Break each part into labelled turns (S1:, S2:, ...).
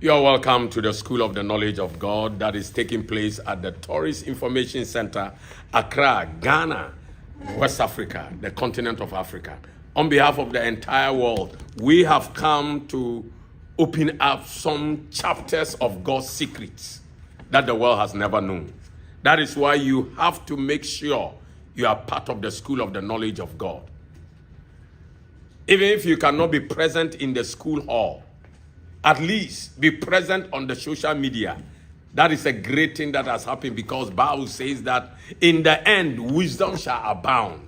S1: You're welcome to the School of the Knowledge of God that is taking place at the Tourist Information Center, Accra, Ghana, West Africa, the continent of Africa. On behalf of the entire world, we have come to open up some chapters of God's secrets that the world has never known. That is why you have to make sure you are part of the School of the Knowledge of God. Even if you cannot be present in the school hall, at least be present on the social media. That is a great thing that has happened, because Bible says that in the end, wisdom shall abound.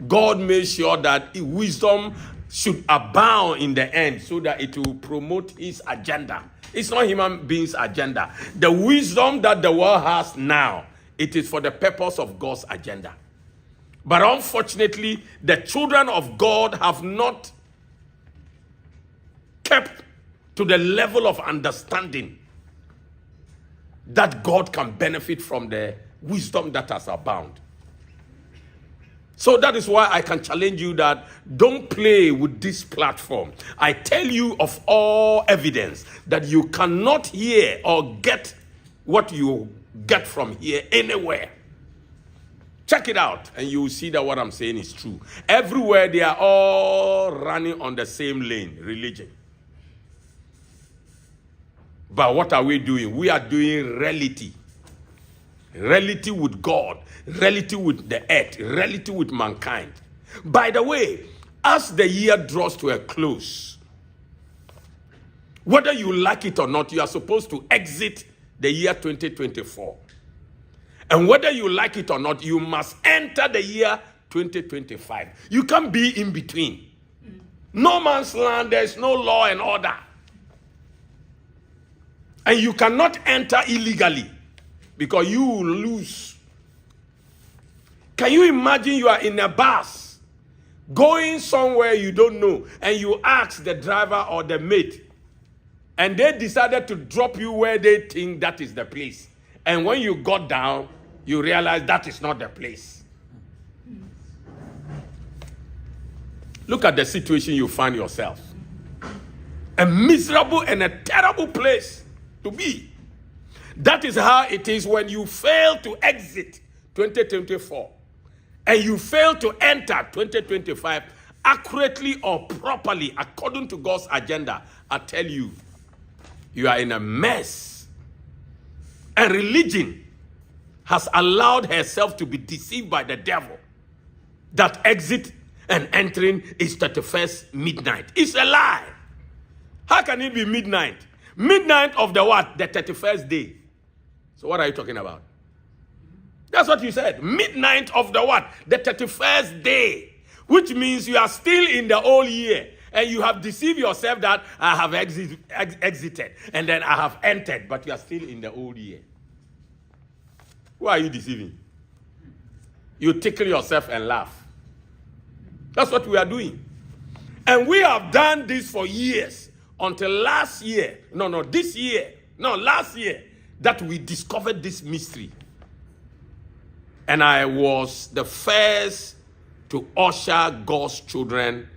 S1: God made sure that wisdom should abound in the end so that it will promote his agenda. It's not human beings' agenda. The wisdom that the world has now, it is for the purpose of God's agenda. But unfortunately, the children of God have not kept to the level of understanding that God can benefit from the wisdom that has abound. So that is why I can challenge you that don't play with this platform. I tell you of all evidence that you cannot hear or get what you get from here anywhere. Check it out and you will see that what I'm saying is true. Everywhere they are all running on the same lane, religion. But what are we doing? We are doing reality. Reality with God. Reality with the earth. Reality with mankind. By the way, as the year draws to a close, whether you like it or not, you are supposed to exit the year 2024. And whether you like it or not, you must enter the year 2025. You can't be in between. No man's land, there's no law and order. And you cannot enter illegally because you will lose. Can you imagine you are in a bus going somewhere you don't know, and you ask the driver or the mate, and they decided to drop you where they think that is the place. And when you got down, you realize that is not the place. Look at the situation you find yourself. A miserable and a terrible place to be. That is how it is when you fail to exit 2024 and you fail to enter 2025 accurately or properly according to God's agenda. I tell you, you are in a mess. And religion has allowed herself to be deceived by the devil that exit and entering is 31st midnight. It's a lie. How can it be midnight? Midnight of the what? The 31st day. So what are you talking about? That's what you said. Midnight of the what? The 31st day. Which means you are still in the old year. And you have deceived yourself that I have exited. And then I have entered. But you are still in the old year. Who are you deceiving? You tickle yourself and laugh. That's what we are doing. And we have done this for years. Until last year, last year, that we discovered this mystery. And I was the first to usher God's children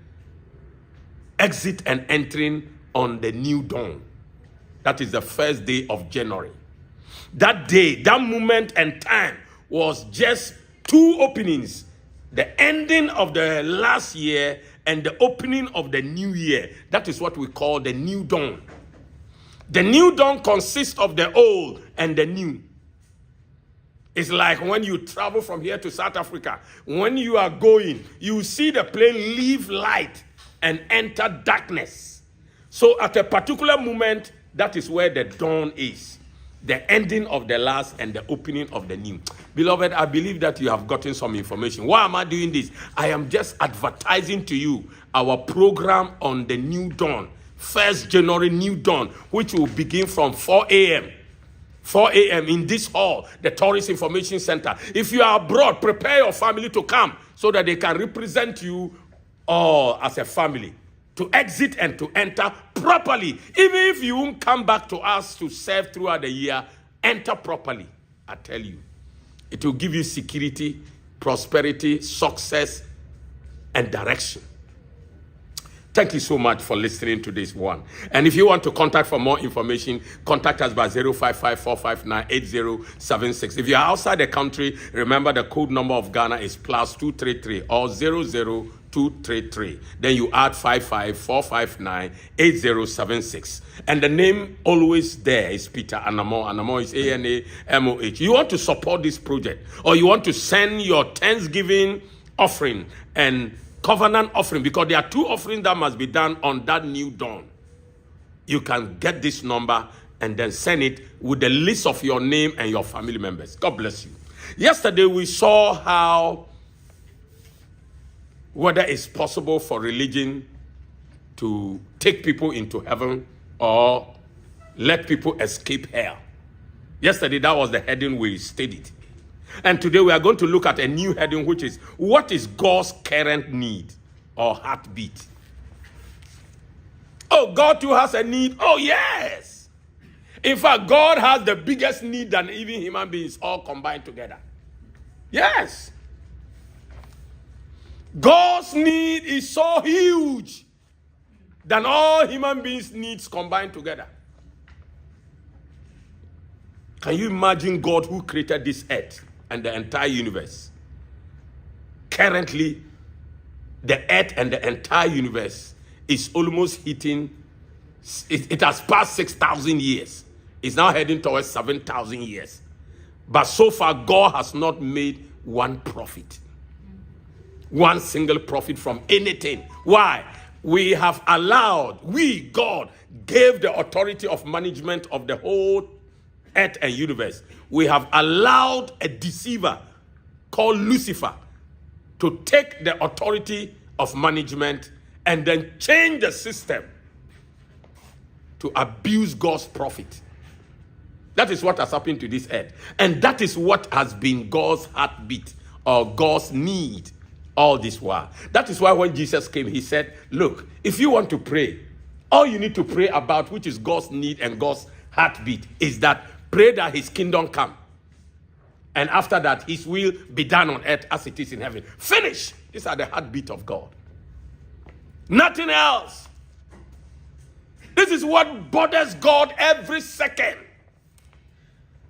S1: exit and entering on the new dawn. That is the first day of January. That day, that moment and time was just two openings. The ending of the last year and the opening of the new year. That is what we call the new dawn. The new dawn consists of the old and the new. It's like when you travel from here to South Africa. When you are going, you see the plane leave light and enter darkness. So at a particular moment, that is where the dawn is. The ending of the last and the opening of the new. Beloved, I believe that you have gotten some information. Why am I doing this? I am just advertising to you our program on the new dawn. 1st January new dawn, which will begin from 4 a.m. 4 a.m. in this hall, the Tourist Information Center. If you are abroad, prepare your family to come so that they can represent you all as a family. To exit and to enter properly. Even if you won't come back to us to serve throughout the year, enter properly. I tell you, it will give you security, prosperity, success, and direction. Thank you so much for listening to this one. And if you want to contact for more information, contact us by 055-459-8076. If you're outside the country, remember the code number of Ghana is +233 or 00233. Then you add 55-459-8076. And the name always there is Peter Anamo. Anamo is ANAMOH. You want to support this project, or you want to send your Thanksgiving offering and covenant offering, because there are 2 offerings that must be done on that new dawn. You can get this number and then send it with the list of your name and your family members. God bless you. Yesterday we saw how whether it's possible for religion to take people into heaven or let people escape hell. Yesterday that was the heading we studied. And today we are going to look at a new heading, which is, what is God's current need or heartbeat? Oh, God too has a need? Oh, yes. In fact, God has the biggest need than even human beings all combined together. Yes. God's need is so huge than all human beings' needs combined together. Can you imagine God who created this earth and the entire universe? Currently, the earth and the entire universe is almost hitting, it has passed 6,000 years. It's now heading towards 7,000 years. But so far, God has not made one profit. One single profit from anything. Why? We have allowed, God, gave the authority of management of the whole earth and universe. We have allowed a deceiver called Lucifer to take the authority of management and then change the system to abuse God's profit. That is what has happened to this earth. And that is what has been God's heartbeat or God's need all this while. That is why when Jesus came, he said, look, if you want to pray, all you need to pray about, which is God's need and God's heartbeat, is that pray that his kingdom come. And after that, his will be done on earth as it is in heaven. Finish. These are the heartbeat of God. Nothing else. This is what bothers God every second.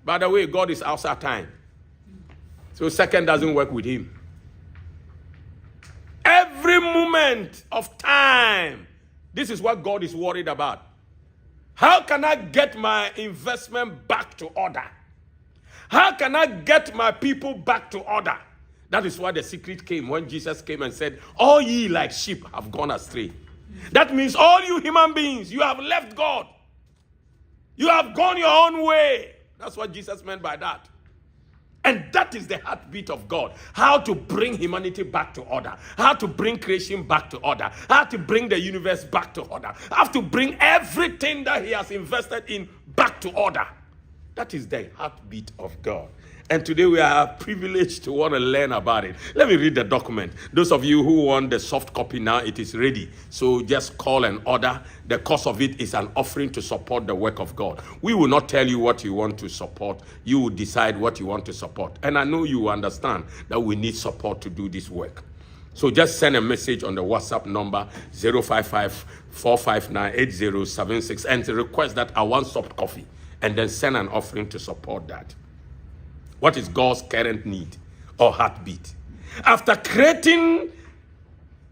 S1: By the way, God is outside time. So second doesn't work with him. Every moment of time, this is what God is worried about. How can I get my investment back to order? How can I get my people back to order? That is why the secret came when Jesus came and said, all ye like sheep have gone astray. That means all you human beings, you have left God. You have gone your own way. That's what Jesus meant by that. And that is the heartbeat of God. How to bring humanity back to order. How to bring creation back to order. How to bring the universe back to order. How to bring everything that he has invested in back to order. That is the heartbeat of God. And today we are privileged to want to learn about it. Let me read the document. Those of you who want the soft copy now, it is ready. So just call and order. The cost of it is an offering to support the work of God. We will not tell you what you want to support. You will decide what you want to support. And I know you understand that we need support to do this work. So just send a message on the WhatsApp number 055-459-8076 and request that I want soft coffee. And then send an offering to support that. What is God's current need or heartbeat? After creating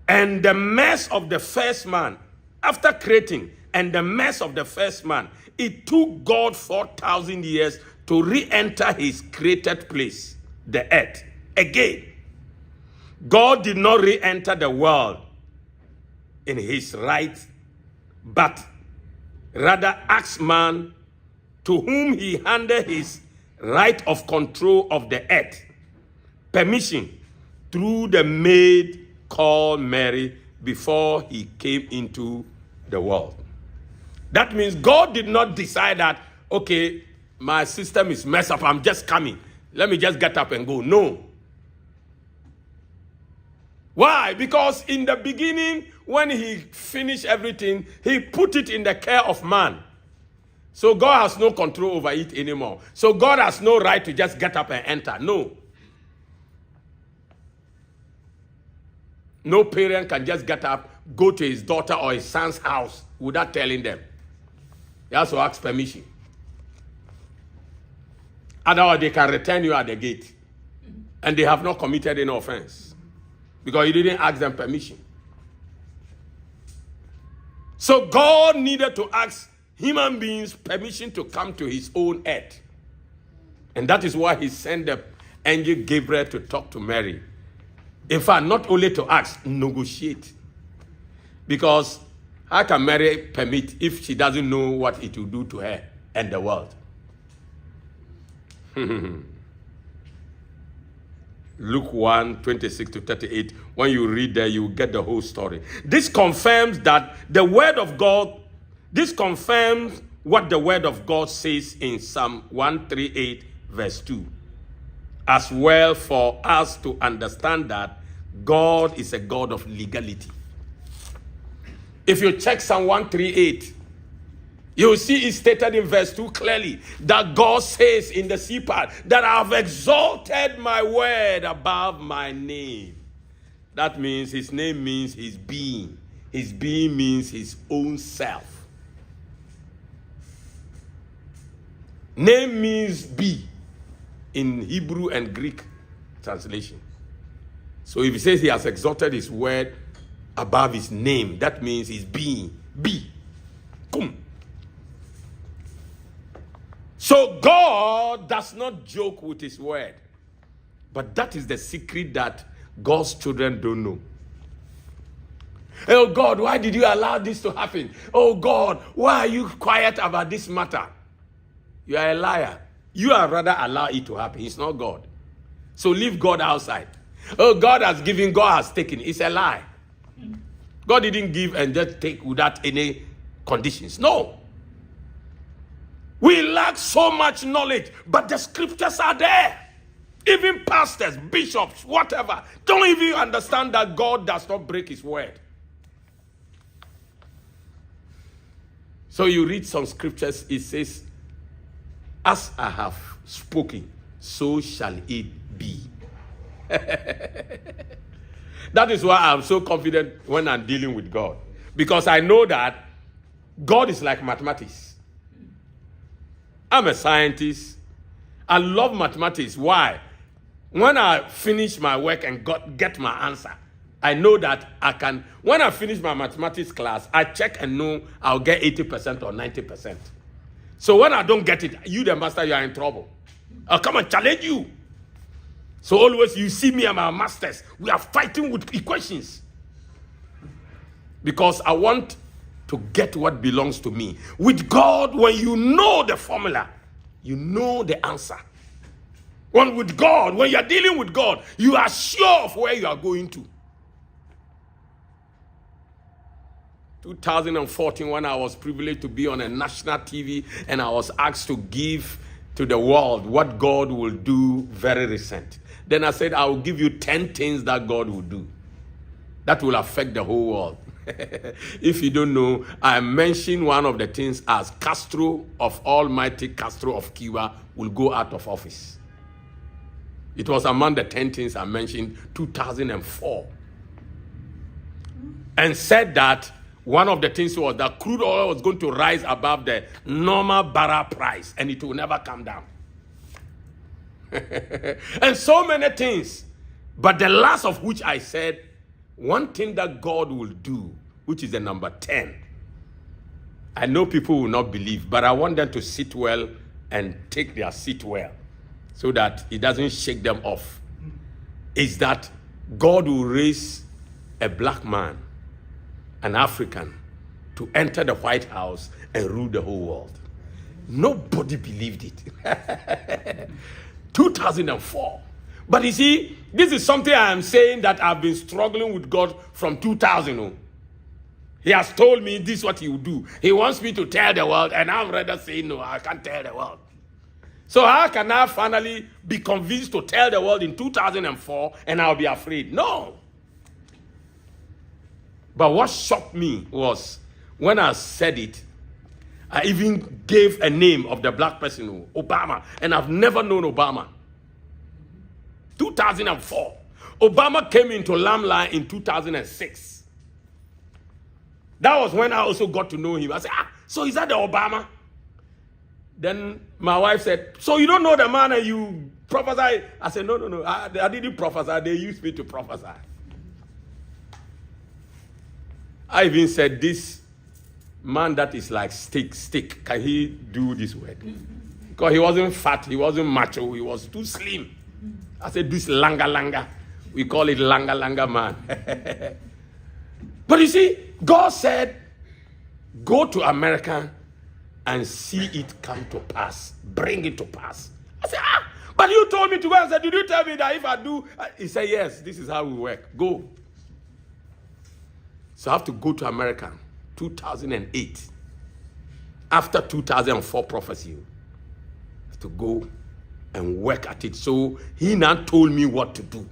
S1: and the mess of the first man, after creating and the mess of the first man, it took God 4,000 years to re-enter his created place, the earth, again. God did not re-enter the world in his right, but rather asked man, to whom he handed his right of control of the earth, permission through the maid called Mary before he came into the world. That means God did not decide that, okay, my system is messed up, I'm just coming. Let me just get up and go. No. Why? Because in the beginning, when he finished everything, he put it in the care of man. So God has no control over it anymore. So God has no right to just get up and enter. No. No parent can just get up, go to his daughter or his son's house without telling them. He has to ask permission. Otherwise, they can return you at the gate. And they have not committed any offense. Because you didn't ask them permission. So God needed to ask human beings permission to come to his own earth. And that is why he sent the angel Gabriel to talk to Mary. In fact, not only to ask, negotiate. Because how can Mary permit if she doesn't know what it will do to her and the world? Luke 1, 26 to 38. When you read there, you get the whole story. This confirms that the word of God, this confirms what the word of God says in Psalm 138, verse 2. As well for us to understand that God is a God of legality. If you check Psalm 138, you will see it stated in verse 2 clearly that God says in the C part that I have exalted my word above my name. That means his name means his being. His being means his own self. Name means be in Hebrew and Greek translation. So if he says he has exalted his word above his name, that means his being. Be. Come. So God does not joke with his word. But that is the secret that God's children don't know. Oh God, why did you allow this to happen? Oh God, why are you quiet about this matter? You are a liar. You are rather allow it to happen. It's not God. So leave God outside. Oh, God has given, God has taken. It's a lie. God didn't give and just take without any conditions. No. We lack so much knowledge, but the scriptures are there. Even pastors, bishops, whatever, don't even understand that God does not break his word. So you read some scriptures, it says, as I have spoken, so shall it be. That is why I'm so confident when I'm dealing with God. Because I know that God is like mathematics. I'm a scientist. I love mathematics. Why? When I finish my work and get my answer, I know that I can, when I finish my mathematics class, I check and know I'll get 80% or 90%. So when I don't get it, you the master, you are in trouble. I'll come and challenge you. So always you see me and my masters, we are fighting with equations. Because I want to get what belongs to me. With God, when you know the formula, you know the answer. With God, when you are dealing with God, you are sure of where you are going to. 2014, when I was privileged to be on a national TV and I was asked to give to the world what God will do, very recent. Then I said, I will give you 10 things that God will do. That will affect the whole world. If you don't know, I mentioned one of the things as Castro of Almighty Castro of Cuba will go out of office. It was among the 10 things I mentioned 2004. And said that one of the things was that crude oil was going to rise above the normal barrel price and it will never come down. And so many things. But the last of which I said, one thing that God will do, which is the number 10. I know people will not believe, but I want them to sit well and take their seat well so that it doesn't shake them off. Is that God will raise a black man, an African, to enter the White House and rule the whole world. Nobody believed it. 2004. But you see, this is something I am saying that I've been struggling with God from 2000. He has told me this is what he will do. He wants me to tell the world, and I'm rather saying, no, I can't tell the world. So how can I finally be convinced to tell the world in 2004 and I'll be afraid? No. But what shocked me was when I said it, I even gave a name of the black person, Obama, and I've never known Obama. 2004. Obama came into limelight in 2006. That was when I also got to know him. I said, so is that the Obama? Then my wife said, so you don't know the man and you prophesy? I said, no. I didn't prophesy. They used me to prophesy. I even said, this man that is like stick, can he do this work? Because he wasn't fat, he wasn't macho, he was too slim. I said, this langa. We call it langa man. But you see, God said, go to America and see it come to pass. Bring it to pass. I said, but you told me to go. I said, did you tell me that if I do? He said, yes, this is how we work. Go. So I have to go to America, 2008. After 2004 prophecy, I have to go and work at it. So he now told me what to do.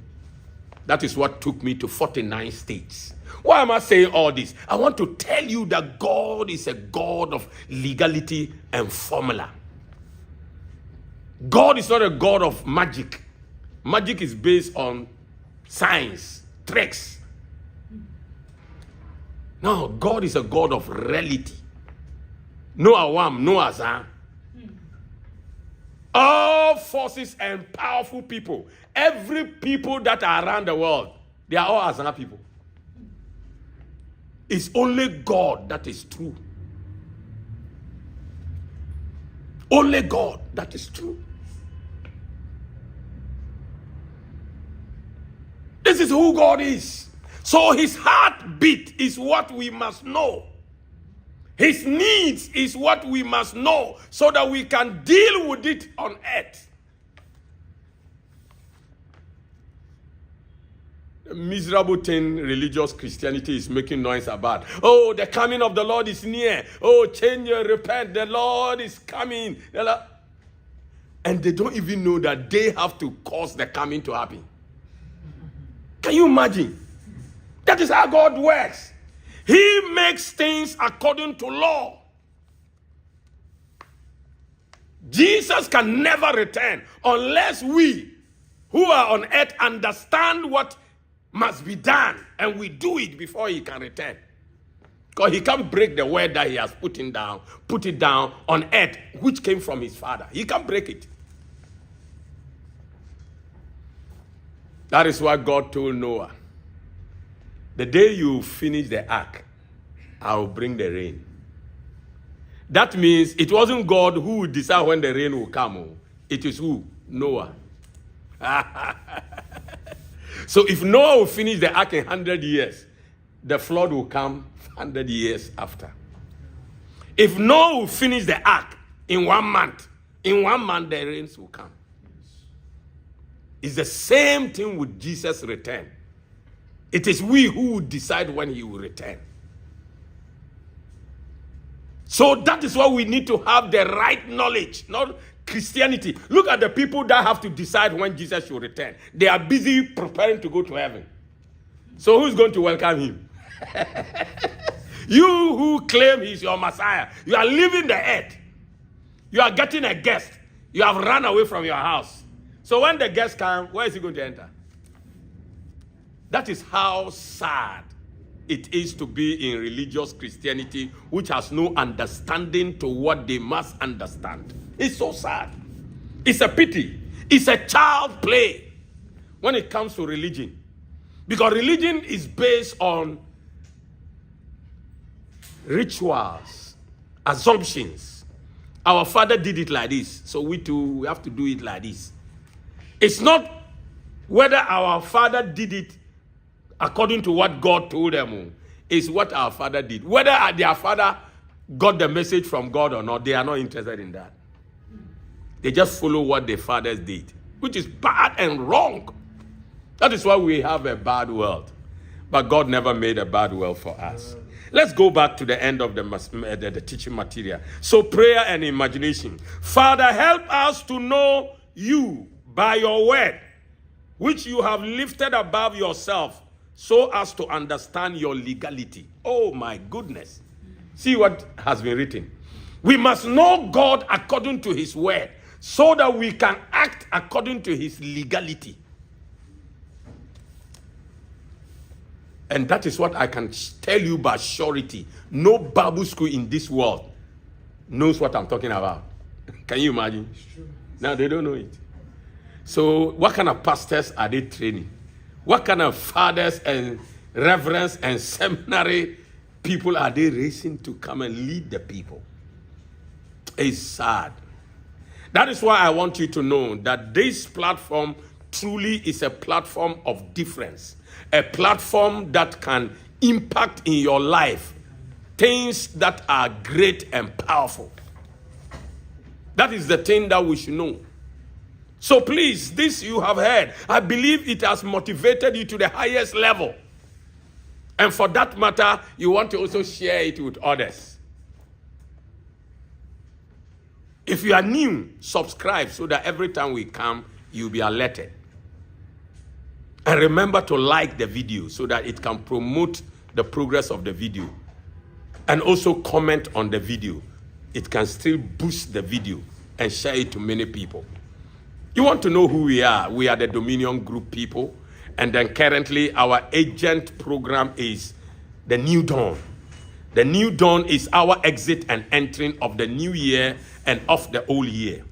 S1: That is what took me to 49 states. Why am I saying all this? I want to tell you that God is a God of legality and formula. God is not a God of magic. Magic is based on science, tricks. No, God is a God of reality. No awam, no azar. All forces and powerful people, every people that are around the world, they are all azar people. It's only God that is true. Only God that is true. This is who God is. So his heartbeat is what we must know. His needs is what we must know so that we can deal with it on earth. The miserable thing religious Christianity is making noise about. Oh, the coming of the Lord is near. Oh, change and repent. The Lord is coming. And they don't even know that they have to cause the coming to happen. Can you imagine? That is how God works. He makes things according to law. Jesus can never return unless we who are on earth understand what must be done and we do it before he can return. Because he can't break the word that he has put it down on earth, which came from his Father. He can't break it. That is why God told Noah, the day you finish the ark, I will bring the rain. That means it wasn't God who would decide when the rain will come. It is who? Noah. So if Noah will finish the ark in 100 years, the flood will come 100 years after. If Noah will finish the ark in 1 month, in 1 month the rains will come. It's the same thing with Jesus' return. It is we who will decide when he will return. So that is why we need to have the right knowledge, not Christianity. Look at the people that have to decide when Jesus should return. They are busy preparing to go to heaven. So who's going to welcome him? You who claim he's your Messiah, you are leaving the earth. You are getting a guest. You have run away from your house. So when the guest comes, where is he going to enter? That is how sad it is to be in religious Christianity, which has no understanding to what they must understand. It's so sad. It's a pity. It's a child play when it comes to religion. Because religion is based on rituals, assumptions. Our father did it like this, so we too have to do it like this. It's not whether our father did it according to what God told them. It's what our father did. Whether their father got the message from God or not, they are not interested in that. They just follow what their fathers did, which is bad and wrong. That is why we have a bad world. But God never made a bad world for us. Let's go back to the end of the teaching material. So prayer and imagination. Father, help us to know you by your word, which you have lifted above yourself, so as to understand your legality. Oh my goodness. See what has been written. We must know God according to his word, so that we can act according to his legality. And that is what I can tell you by surety. No Bible school in this world knows what I'm talking about. Can you imagine?
S2: It's true.
S1: Now they don't know it. So what kind of pastors are they training? What kind of fathers and reverends and seminary people are they raising to come and lead the people? It's sad. That is why I want you to know that this platform truly is a platform of difference. A platform that can impact in your life things that are great and powerful. That is the thing that we should know. So please, this you have heard, I believe it has motivated you to the highest level. And for that matter, you want to also share it with others. If you are new, subscribe so that every time we come, you'll be alerted. And remember to like the video so that it can promote the progress of the video. And also comment on the video. It can still boost the video and share it to many people. You want to know who we are? We are the Dominion Group people. And then currently our agent program is the New Dawn. The New Dawn is our exit and entering of the new year and of the old year.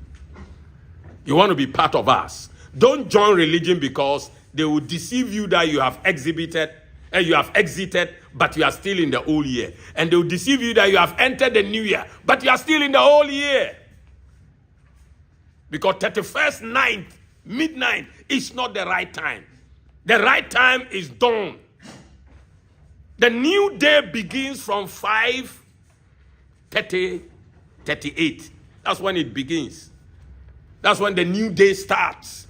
S1: You want to be part of us. Don't join religion because they will deceive you that you have exited, but you are still in the old year. And they will deceive you that you have entered the new year, but you are still in the old year. Because 31st night, midnight, is not the right time. The right time is dawn. The new day begins from 5:38. That's when it begins. That's when the new day starts.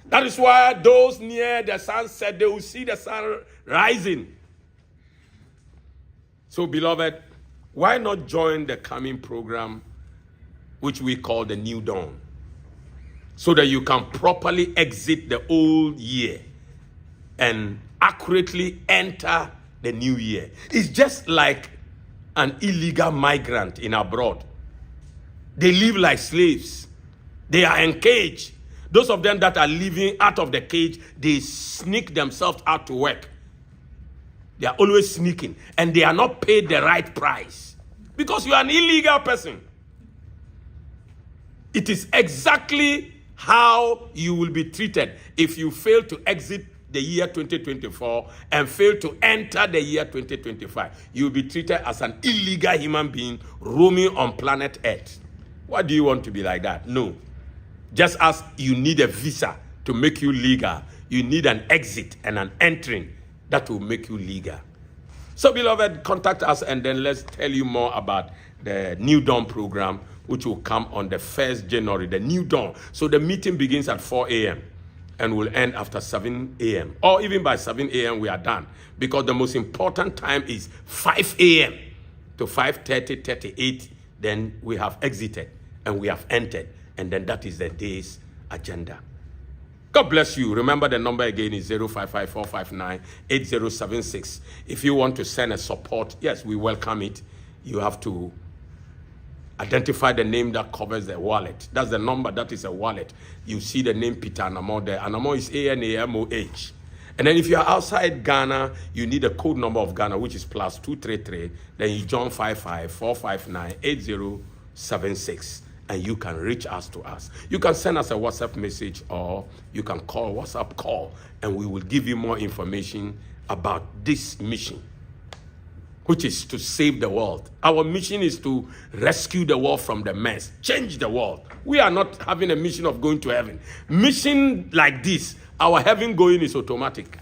S1: That is why those near the sunset, they will see the sun rising. So, beloved, why not join the coming program, which we call the New Dawn, so that you can properly exit the old year and accurately enter the new year. It's just like an illegal migrant in abroad. They live like slaves. They are encaged. Those of them that are living out of the cage, they sneak themselves out to work. They are always sneaking, and they are not paid the right price because you are an illegal person. It is exactly how you will be treated if you fail to exit the year 2024 and fail to enter the year 2025. You will be treated as an illegal human being roaming on planet Earth. Why do you want to be like that? No. Just as you need a visa to make you legal, you need an exit and an entering that will make you legal. So, beloved, contact us and then let's tell you more about the New Dawn program, which will come on the 1st January, the New Dawn. So the meeting begins at 4 a.m. and will end after 7 a.m. Or even by 7 a.m. we are done. Because the most important time is 5 a.m. to 5:30, 38. Then we have exited and we have entered. And then that is the day's agenda. God bless you. Remember the number again is 055-459-8076. If you want to send a support, yes, we welcome it. You have to identify the name that covers the wallet. That's the number that is a wallet. You see the name Peter Anamo there. Anamo is ANAMOH. And then if you are outside Ghana, you need a code number of Ghana, which is +233. Then you join 55-459-8076. And you can reach us to us. You can send us a WhatsApp message or you can call WhatsApp call and we will give you more information about this mission, which is to save the world. Our mission is to rescue the world from the mess, change the world. We are not having a mission of going to heaven. Mission like this, our heaven going is automatic.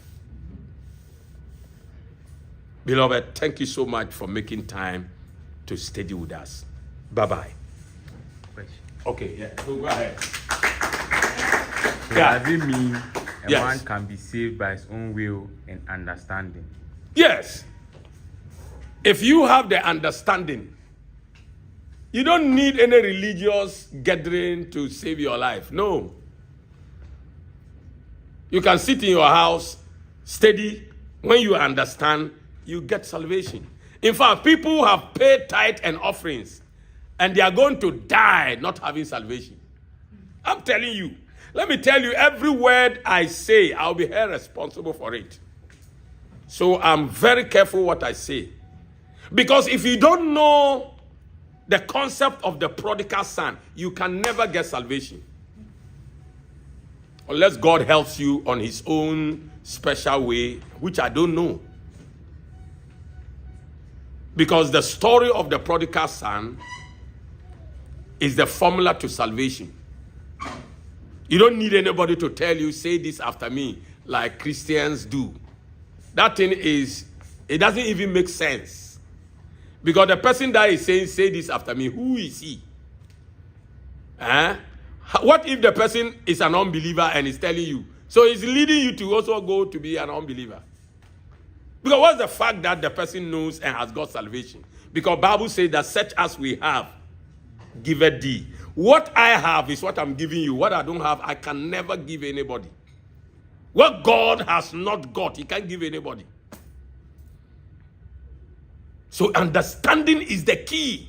S1: Beloved, thank you so much for making time to study with us. Bye-bye. Okay, yeah, so go ahead.
S3: So does it mean a man can be saved by his own will and understanding?
S1: Yes. If you have the understanding, you don't need any religious gathering to save your life. No. You can sit in your house, steady. When you understand, you get salvation. In fact, people who have paid tithe and offerings, and they are going to die not having salvation. I'm telling you. Let me tell you, every word I say, I'll be held responsible for it. So I'm very careful what I say. Because if you don't know the concept of the prodigal son, you can never get salvation. Unless God helps you on his own special way, which I don't know. Because the story of the prodigal son is the formula to salvation. You don't need anybody to tell you, say this after me, like Christians do. That thing is, it doesn't even make sense. Because the person that is saying, say this after me, who is he? What if the person is an unbeliever and is telling you? So he's leading you to also go to be an unbeliever. Because what's the fact that the person knows and has got salvation? Because Bible says that such as we have, give it thee. What I have is what I'm giving you. What I don't have, I can never give anybody. What God has not got, he can't give anybody. So understanding is the key.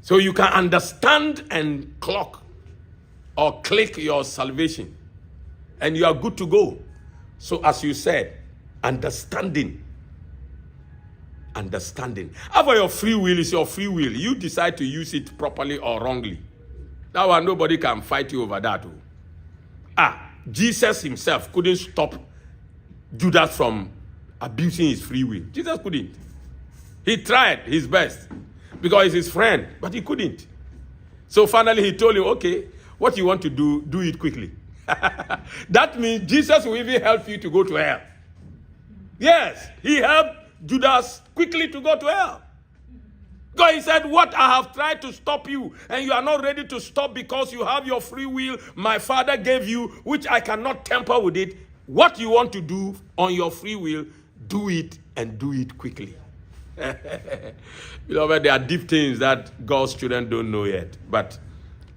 S1: So you can understand and clock or click your salvation. And you are good to go. So as you said, understanding. Understanding. However, your free will is your free will. You decide to use it properly or wrongly. That one, nobody can fight you over that. Jesus himself couldn't stop Judas from abusing his free will. Jesus couldn't. He tried his best because he's his friend, but he couldn't. So finally he told him, okay, what you want to do, do it quickly. That means Jesus will even help you to go to hell. Yes, he helped Judas quickly to go to hell. God, he said, what I have tried to stop you, and you are not ready to stop because you have your free will my Father gave you, which I cannot tamper with it. What you want to do on your free will, do it and do it quickly. Beloved, there are deep things that God's children don't know yet. But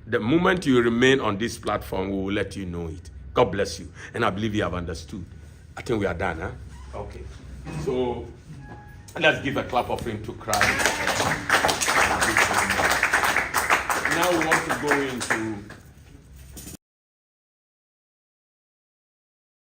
S1: the moment you remain on this platform, we will let you know it. God bless you. And I believe you have understood. I think we are done, huh? Okay. So let's give a clap offering to Christ. Now we want to go into